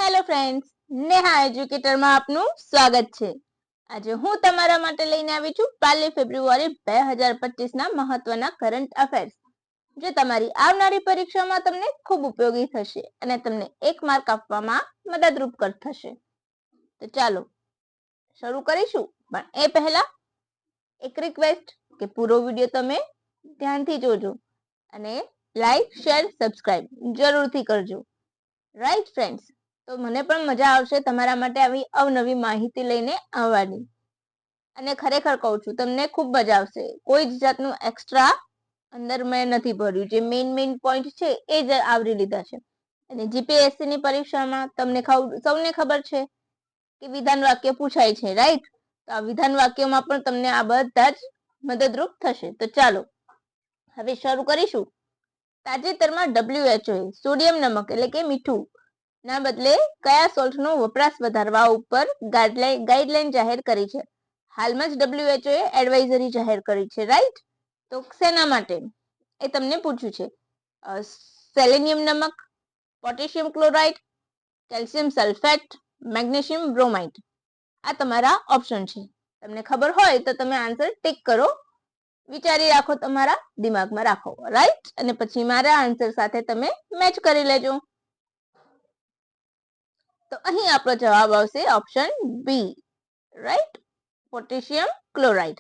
Hello friends, Neha એજ્યુકેટરમાં આપનું સ્વાગત છે। આજે હું તમારા માટે લઈને આવી છું 1 ફેબ્રુઆરી 2025 ના મહત્વના કરંટ અફેર્સ, જે તમારી આવનારી પરીક્ષામાં તમને ખૂબ ઉપયોગી થશે અને તમને 1 માર્ક આપવામાં મદદરૂપ થશે। તો ચાલો શરૂ કરીશું, પણ એ પહેલા એક રિક્વેસ્ટ કે પૂરો વિડિયો તમે ધ્યાનથી જોજો અને લાઈક, શેર, સબસ્ક્રાઇબ જરૂરથી કરજો। રાઈટ ફ્રેન્ડ્સ, તો મને પણ મજા આવશે તમારા માટે આવી અવનવી માહિતી લઈને આવવાની। અને ખરેખર કહું છું, તમને ખૂબ મજા આવશે। કોઈ જ જાતનું એક્સ્ટ્રા અંદર મેં નથી ભર્યું, જે મેઇન પોઈન્ટ છે એ જ આવરી લીધા છે। અને જીપીએસસી ની પરીક્ષામાં તમને સૌને ખબર છે કે વિધાન વાક્ય પૂછાય છે, રાઈટ? તો આ વિધાન વાક્યમાં પણ તમને આ બધા જ મદદરૂપ થશે। તો ચાલો હવે શરૂ કરીશું। તાજેતરમાં WHO સોડિયમ નમક એટલે કે મીઠું ના બદલે કયા સોલ્ટનો વપરાશ વધારવા ઉપર ગાઈડલાઈન જાહેર કરી છે? હાલમાં જ WHO એ એડવાઇઝરી જાહેર કરી છે, રાઈટ? તો શેના માટે એ તમને પૂછ્યું છે? સેલેનિયમ નમક, potassium chloride, calcium sulphate, magnesium bromide. આ તમારા ઓપ્શન છે। તમને ખબર હોય તો તમે આન્સર ટિક કરો, વિચારી રાખો, તમારા દિમાગમાં રાખો, રાઈટ? અને પછી મારા આન્સર સાથે તમે મેચ કરી લેજો। તો અહીં આપણો જવાબ આવશે option B, right? Potassium chloride.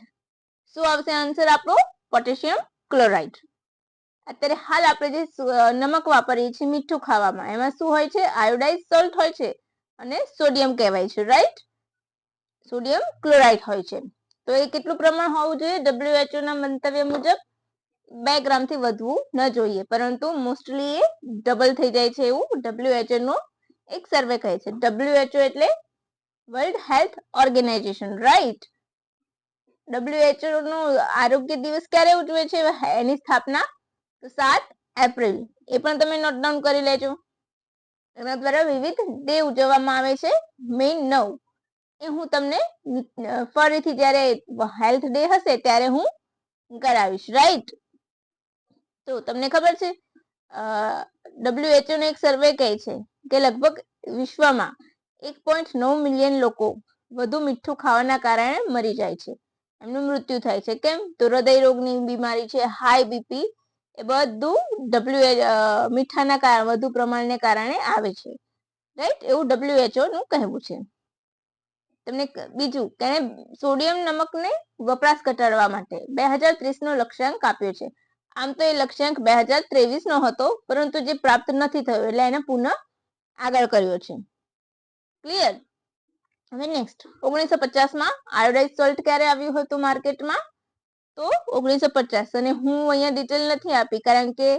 શું આવશે આન્સર આપણો? Potassium chloride. અત્યારે હાલ આપણે જે નમક વાપરીએ છીએ મીઠું ખાવામાં, એમાં શું હોય છે? આયોડાઇઝ સોલ્ટ હોય છે અને સોડિયમ કહેવાય છે, રાઈટ? સોડિયમ ક્લોરાઇડ હોય છે। તો એ કેટલું પ્રમાણ હોવું જોઈએ? WHO ના મંતવ્ય મુજબ 2 ગ્રામથી વધવું ન જોઈએ, પરંતુ મોસ્ટલી એ ડબલ થઈ જાય છે એવું WHO નો એક સર્વે કહે છે। WHO એટલે World Health Organization, right? WHO નો આરોગ્ય દિવસ ક્યારે ઉજવે છે? એની સ્થાપના 7 એપ્રિલ, એ પણ તમે નોટ ડાઉન કરી લેજો। એના દ્વારા વિવિધ ડે ઉજવવામાં આવે છે। મેઇન 9 એ હું તમને ફરીથી જ્યારે હેલ્થ ડે હશે ત્યારે હું કરાવીશ, રાઈટ? તો તમને ખબર છે WHO નો એક સર્વે કહે છે કે લગભગ વિશ્વમાં 1.9 મિલિયન લોકો વધુ મીઠું ખાવાના કારણે મરી જાય છે, એમનું મૃત્યુ થાય છે। કેમ? તો હૃદય રોગની બીમારી છે, હાઈ બીપી, એ બધું મીઠાના વધુ પ્રમાણને કારણે આવે છે, રાઈટ? એવું WHO નું કહેવું છે। તમને બીજું કે સોડિયમ નમકને વપરાશ ઘટાડવા માટે 2030 નો લક્ષ્યાંક આપ્યો છે। આમ તો એ લક્ષ્યાંક 2023 નો હતો, પરંતુ જે પ્રાપ્ત નથી થયો એટલે એને પુનઃ આગળ કર્યો છે। ક્લિયર? હવે નેક્સ્ટ, 1950 માં આયોડાઇઝ સોલ્ટ ક્યારે આવ્યું હતું માર્કેટમાં? તો 1950। અને હું અહીંયા ડિટેલ નથી આપી, કારણ કે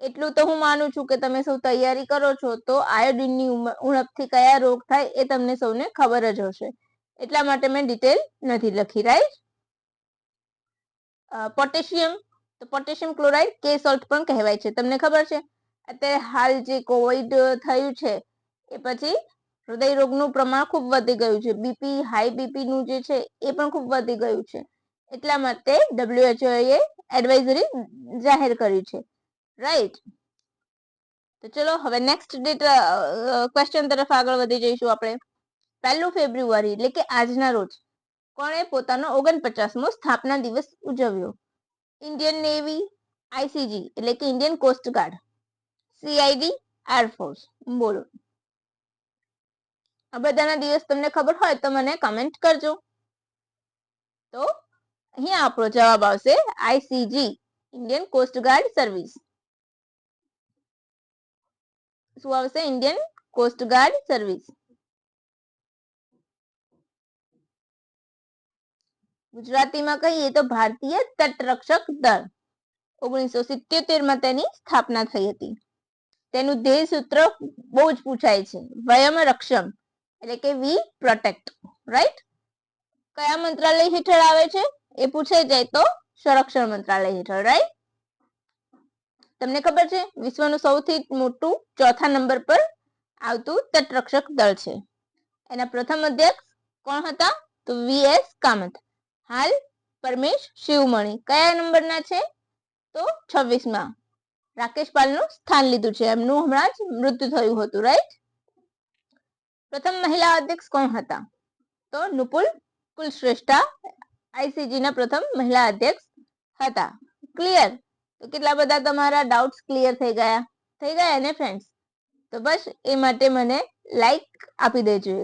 એટલું તો હું માનું છું કે તમે સૌ તૈયારી કરો છો, તો આયોડિનની ઉણપથી કયા રોગ થાય એ તમને સૌને ખબર જ હશે, એટલા માટે મેં ડિટેલ નથી લખી, રાઈટ? પોટેશિયમ, તો પોટેશિયમ ક્લોરાઇડ કે સોલ્ટ પણ કહેવાય છે, તમને ખબર છે? અત્યારે હાલ જે કોવિડ થયું છે એ પછી હૃદય રોગનું પ્રમાણ ખૂબ વધી ગયું છે, બીપી, હાઈ બીપી નું જે છે એ પણ ખૂબ વધી ગયું છે, એટલા માટે WHO એ એડવાઇઝરી જાહેર કરી છે, રાઈટ? તો ચલો હવે નેક્સ્ટ ક્વેશ્ચન તરફ આગળ વધી જઈશું આપણે। 1 ફેબ્રુઆરી એટલે કે આજના રોજ કોણે પોતાનો 49મો સ્થાપના દિવસ ઉજવ્યો? ઇન્ડિયન નેવી, આઈસીજી એટલે કે Indian coast guard, CID, air force? બોલો, આ બધાના દિવસ તમને ખબર હોય તો મને કમેન્ટ કરજો। તો અહીંયા આપણો જવાબ આવશે ICG, Indian coast guard service. શું આવશે? Indian coast guard service. ગુજરાતીમાં કહીએ તો ભારતીય તટરક્ષક દળ। 1977 માં તેની સ્થાપના થઈ હતી। તેનું ધ્યેય સૂત્ર બહુ જ પૂછાય છે, વયમ રક્ષમ એટલે કે વી પ્રોટેક્ટ, રાઈટ? કયા મંત્રાલય હેઠળ આવે છે? એ પૂછાઈ જાય તો સંરક્ષણ મંત્રાલય હેઠળ, રાઈટ? તમને ખબર છે વિશ્વનું સૌથી મોટું 4થા નંબર પર આવતું તટરક્ષક દળ છે, એના પ્રથમ અધ્યક્ષ કોણ હતા? તો વીએસ કામત। હાલ પરમેશ શિવમણી કયા નંબરના છે? તો 26માં। રાકેશ પાલનું સ્થાન લીધું છે, એમનું હમણાં જ મૃત્યુ થયું હતું, રાઈટ? પ્રથમ મહિલા અધ્યક્ષ કોણ હતા? તો નુપુલ કુલશ્રેષ્ઠા આઈસીજી ના પ્રથમ મહિલા અધ્યક્ષ હતા. ક્લિયર? તો કેટલા બધા તમારા ડાઉટ્સ ક્લિયર થઈ ગયા ને ફ્રેન્ડ્સ? તો બસ એ માટે મને લાઈક આપી દેજો.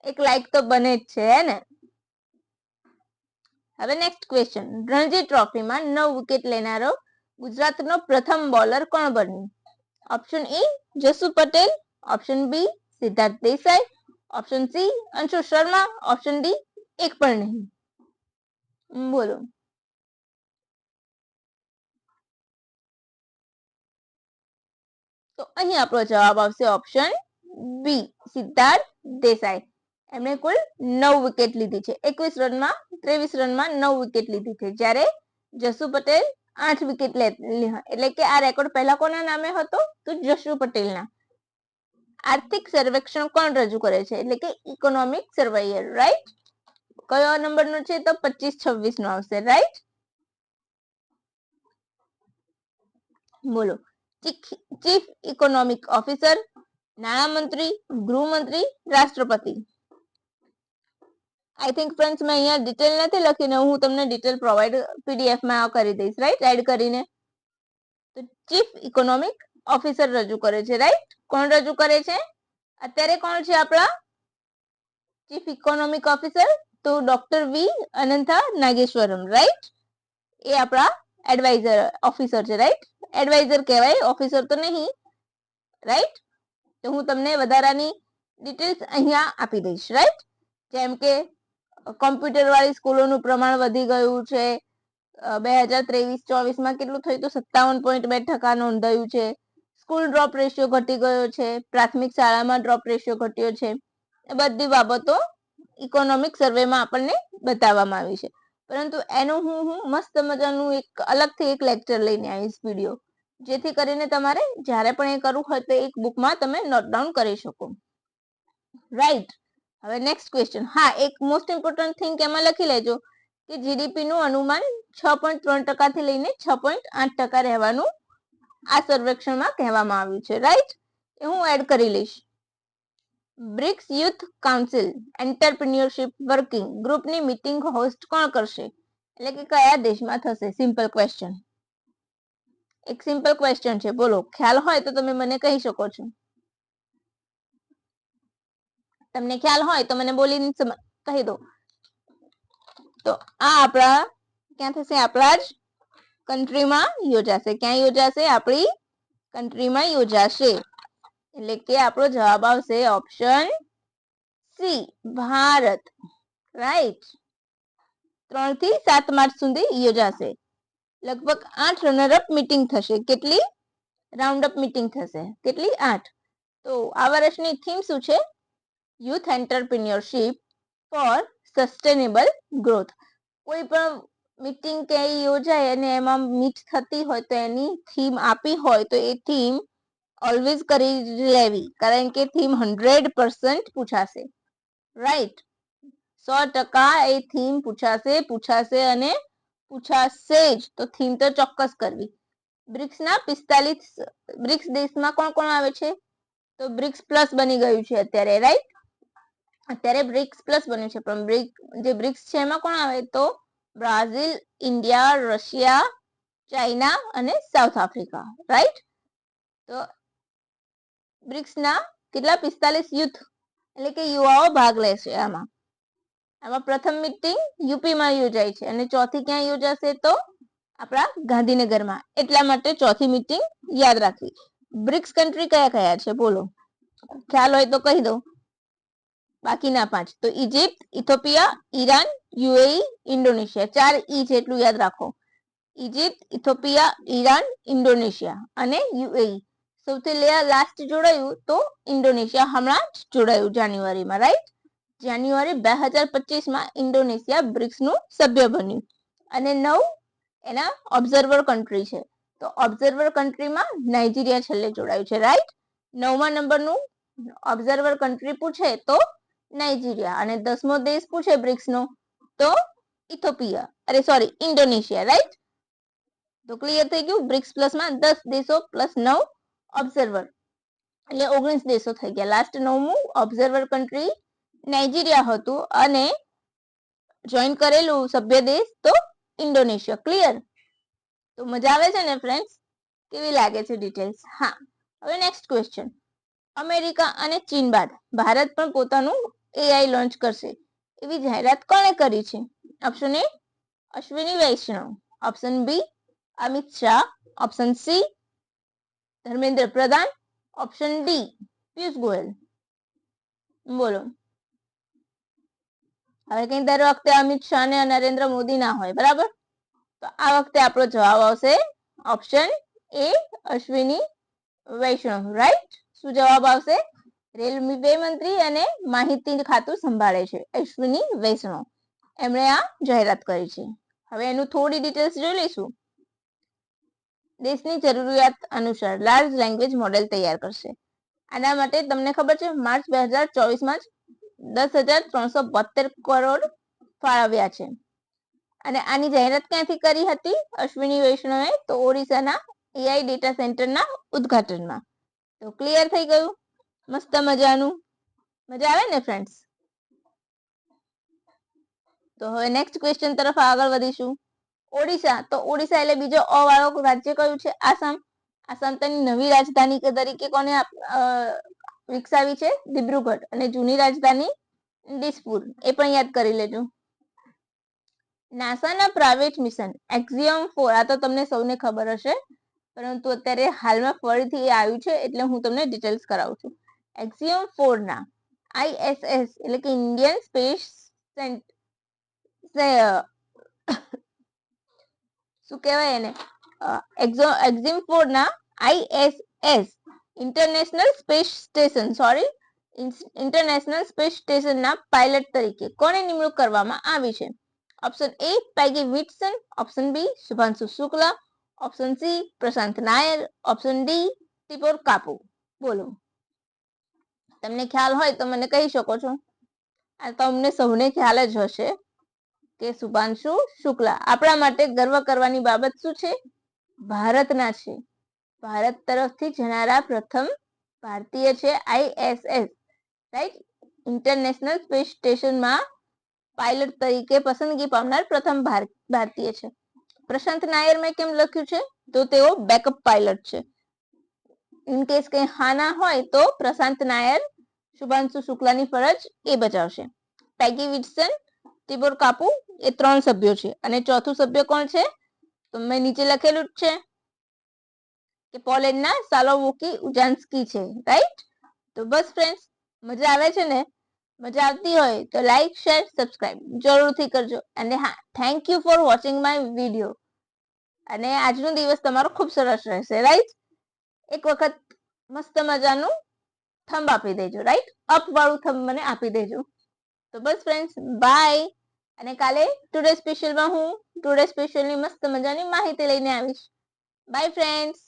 એક લાઈક તો બને જ છે ને. હવે નેક્સ્ટ ક્વેશ્ચન. રણજી ટ્રોફીમાં 9 વિકેટ લેનારો ગુજરાતનો પ્રથમ બોલર કોણ બન્યું? Option A Jasu Patel, option B Siddharth Desai, option C Anshu Sharma, option D એક પણ નહીં. બોલો. તો અહીં આપણો જવાબ આવશે ઓપ્શન બી સિદ્ધાર્થ દેસાઈ. એમણે કુલ 9 વિકેટ લીધી છે. 21 રનમાં 23 રનમાં 9 વિકેટ લીધી છે, જ્યારે જસુ પટેલ 8 વિકેટ લીધી. એટલે કે આ રેકોર્ડ પહેલા કોના નામે હતો? તો જસુ પટેલના. આર્થિક સર્વેક્ષણ કોણ રજૂ કરે છે? એટલે કે ઇકોનોમિક સર્વેયર, રાઈટ? કયો નંબરનો છે? તો 25-26 નો આવશે, રાઈટ? બોલો. ચીફ ઇકોનોમિક ઓફિસર, નાણામંત્રી, ગૃહમંત્રી, રાષ્ટ્રપતિ. આઈ થિંક ફ્રેન્ડ્સ મેં અહીંયા ડિટેલ નથી લખીને, હું તમને ડિટેલ પ્રોવાઈડ પીડીએફ માં કરી દઈશ, રાઈટ? એડ કરીને. તો ચીફ ઇકોનોમિક ઓફિસર રજૂ કરે છે, રાઈટ? કોણ રજૂ કરે છે? અત્યારે કોણ છે આપણા ચીફ ઇકોનોમિક ઓફિસર? તો doctor V Ananta Nageshwaram, right? એ આપણા એડવાઇઝર ઓફિસર છે, રાઈટ? એડવાઇઝર કહેવાય, ઓફિસર તો નહીં, રાઈટ? તો હું તમને વધારાની ડિટેલ્સ અહીંયા આપી દઈશ, રાઈટ? જેમ કે કોમ્પ્યુટર વાળી સ્કૂલોનું પ્રમાણ વધી ગયું છે. 2023-24 માં કેટલું થયું? તો 57.2% નોંધાયું છે. સ્કૂલ ડ્રોપ રેશિયો ઘટી ગયો છે. પ્રાથમિક શાળામાં ડ્રોપ રેશિયો ઘટ્યો છે. એ બધી બાબતો ઇકોનોમિક સર્વેમાં આપણને બતાવવામાં આવી છે. પરંતુ એનું હું મસ્ત મજાનું એક અલગથી એક લેક્ચર લઈને આવીશ, વિડીયો, જેથી કરીને તમારે જ્યારે પણ એ કરવું હોય તો એક બુકમાં તમે નોટ ડાઉન કરી શકો, રાઈટ? હવે નેક્સ્ટ ક્વેશ્ચન. હા, એક મોસ્ટ ઇમ્પોર્ટન્ટ થિંગ એમાં લખી લેજો કે જીડીપી નું અનુમાન 6.3% થી લઈને 6.8% રહેવાનું આ સર્વેક્ષણમાં કહેવામાં આવ્યું છે, રાઈટ? એ હું એડ કરી લઈશ. BRICS youth council entrepreneurship working ગ્રુપની મીટિંગ હોસ્ટ કોણ કરશે? એટલે કે કયા દેશમાં થશે? Simple question. એક સિમ્પલ ક્વેશ્ચન છે. બોલો, ખ્યાલ હોય તો તમે મને કહી શકો છો. તમને ખ્યાલ હોય તો મને બોલીને કહી દો. તો આ આપણા ક્યાં થશે? આપણા જ કન્ટ્રીમાં યોજાશે. ક્યાં યોજાશે? આપણી કન્ટ્રીમાં યોજાશે. એટલે કે આપણો જવાબ આવશે ઓપ્શન સી, ભારત, રાઈટ? 3 થી 7 માર્ચ સુધી યોજાશે. લગભગ 8 રનરઅપ મીટિંગ થશે. કેટલી? રાઉન્ડ અપ મીટિંગ થશે. કેટલી? 8. તો આ વર્ષની થીમ શું છે? Youth entrepreneurship four sustainable growth. કોઈ પણ મીટિંગ ક્યાંય યોજાય અને એમાં મીટ થતી હોય તો એની થીમ આપી હોય તો એ થીમ ઓલવેઝ કરી લેવી, કારણ કે થીમ 100% પૂછાશે, રાઈટ? 100% એ થીમ પૂછાશે અને પૂછાશે જ. તો થીમ તો ચોક્કસ કરવી. બ્રિક્સના 45 બ્રિક્સ દેશમાં કોણ કોણ આવે છે? તો બ્રિક્સ પ્લસ બની ગયું છે અત્યારે, રાઈટ? અત્યારે બ્રિક્સ પ્લસ બન્યું છે, પણ જે બ્રિક્સ છે એમાં કોણ આવે? તો બ્રાઝિલ, ઇન્ડિયા, રશિયા, ચાઇના અને સાઉથ આફ્રિકા, રાઈટ? તો બ્રિક્સના કેટલા? 45 યુથ એટલે કે યુવાઓ ભાગ લેશે આમાં. પ્રથમ મીટિંગ યુપીમાં યોજાય છે અને ચોથી ક્યાં યોજાશે? તો આપણા ગાંધીનગરમાં. એટલા માટે ચોથી મીટિંગ યાદ રાખવી. બ્રિક્સ કન્ટ્રી કયા કયા છે? બોલો, ખ્યાલ હોય તો કહી દો. બાકીના 5 તો Egypt, Ethiopia, Iran, UAE, Indonesia. 4 ઈ છે એટલું યાદ રાખો. ઇજિપ્ત, ઇથોપિયા, ઈરાન, ઇન્ડોનેશિયા અને યુએઈ. સૌથી લાસ્ટ જોડાયું તો ઇન્ડોનેશિયા હમણાં જ જોડાયું જાન્યુઆરીમાં, રાઈટ? જાન્યુઆરી 2025માં ઇન્ડોનેશિયા બ્રિક્સનું સભ્ય બન્યું અને 9 એના ઓબ્ઝર્વર કન્ટ્રી છે. તો ઓબ્ઝર્વર કન્ટ્રીમાં નાઇજીરિયા છેલ્લે જોડાયું છે, રાઈટ? 9મા નંબરનું ઓબ્ઝર્વર કન્ટ્રી પૂછે તો નાઇજીરિયા, અને 10મો દેશ પૂછે બ્રિક્સનો તો ઇન્ડોનેશિયા, રાઈટ? તો ક્લિયર થઈ ગયું. બ્રિક્સ પ્લસમાં 10 દેશો પ્લસ 9 ઓબ્ઝર્વર. એટલે 19 દેશો થઈ ગયા. લાસ્ટ 9મું ઓબ્ઝર્વર કન્ટ્રી નાઇજીરિયા હતું અને જોઈન કરેલું સભ્ય દેશ તો ઇન્ડોનેશિયા. ક્લિયર? તો મજા આવે છે ને ફ્રેન્ડ્સ? કેવી લાગે છે ડિટેલ્સ? હા, હવે નેક્સ્ટ ક્વેશ્ચન. અમેરિકા અને ચીન બાદ ભારત પણ પોતાનું એઆઈ લોન્ચ કરશે એવી જાહેરાત કોણે કરી છે? Option A Ashwini Vaishnaw, option B Amit Shah, option C Dharmendra Pradhan, option D Piyush Goyal. બોલો. હવે કઈ દર વખતે અમિત શાહ ને નરેન્દ્ર મોદી ના હોય, બરાબર? તો આ વખતે આપણો જવાબ આવશે option A Ashwini Vaishnav. Right? શું જવાબ આવશે? રેલવે મંત્રી અને માહિતી ખાતું સંભાળે છે અશ્વિની વૈષ્ણવ. એમણે આ જાહેરાત કરી છે. હવે એનું થોડી ડિટેલ્સ જોઈ લઈશું. દેશની જરૂરિયાત અનુસાર લાર્જ લેંગ્વેજ મોડેલ તૈયાર કરશે. આના માટે તમને ખબર છે માર્ચ 2024માં જ 10,372 કરોડ ફાળવ્યા છે. અને આની જાહેરાત ક્યાંથી કરી હતી અશ્વિની વૈષ્ણવે? તો ઓડિશાના એઆઈ ડેટા સેન્ટરના ઉદ્ઘાટનમાં. તો ક્લિયર થઈ ગયું? મસ્ત મજાનું. મજા આવે ને ફ્રેન્ડ્સ? તો હવે નેક્સ્ટ ક્વેશ્ચન તરફ આગળ વધીશું. ઓડિશા, તો ઓડિશા એટલે બીજો અ વાળો રાજ્ય કયું છે? આસામ. આસામ તેની નવી રાજધાની તરીકે કોને વિકસાવી છે? દિબ્રુગઢ. અને જૂની રાજધાની દિસપુર. એ પણ યાદ કરી લેજો. નાસાના પ્રાઇવેટ મિશન એક્ઝિયમ 4, આ તો તમને સૌને ખબર હશે, પરંતુ અત્યારે હાલમાં ફરીથી એ આવ્યું છે એટલે હું તમને ડિટેલ્સ કરાવું છું. એક્ઝિયમ 4 ના આઈએસએસ એટલે કે ઇન્ડિયન સ્પેસ શું કહેવાય એને, એક્ઝિમ 4 ના ISS International Space Station International Space સ્ટેશનના પાયલટ તરીકે કોને નિમણૂક કરવામાં આવી છે? Option A Peggy Whitson, option B Shubhanshu Shukla, option C Prashant Nair, option D Tibor Kapu. બોલો. તમને ખ્યાલ હોય તો મને કહી શકો છો. આ તો અમને સૌને ખ્યાલ જ હશે કે શુભાંશુ શુક્લા. આપણા માટે ગર્વ કરવાની બાબત શું છે? ભારતના છે. ભારત તરફથી જનારા પ્રથમ ભારતીય છે આઈએસએસ, રાઈટ? ઇન્ટરનેશનલ સ્પેસ સ્ટેશનમાં પાયલટ તરીકે પસંદગી પામનાર પ્રથમ ભારતીય છે. પ્રશાંત નાયર મેં કેમ લખ્યું છે? તો તેઓ બેકઅપ પાયલટ છે. ઇન કેસ કઈ હાના હોય તો પ્રશાંત નાયર શુભાંશુ શુક્લાની ફરજ એ બજાવશે. પેગી વિટસન, તિબોર કાપુ એ 3 સભ્યો છે. અને ચોથું સભ્ય કોણ છે? તો મેં નીચે લખેલું જ છે કે પોલેન્ડના સાલોવોકી ઉજાન્સ્કી છે. રાઈટ? તો બસ ફ્રેન્ડ્સ, મજા આવે છે ને? મજા આવતી હોય તો લાઈક, શેર, સબસ્ક્રાઇબ જરૂરથી કરજો. અને હા, thank you for watching my video. અને આજનો દિવસ તમારો ખૂબ સરસ રહેશે. રાઈટ? એક વખત મસ્ત મજાનું થંબ આપી દેજો. રાઈટ? અપ વાળું થંબ મને આપી દેજો. તો બસ ફ્રેન્ડ્સ, બાય. અને કાલે ટુડે સ્પેશિયલમાં હું ટુડે સ્પેશિયલની મસ્ત મજાની માહિતી લઈને આવીશ. By friends.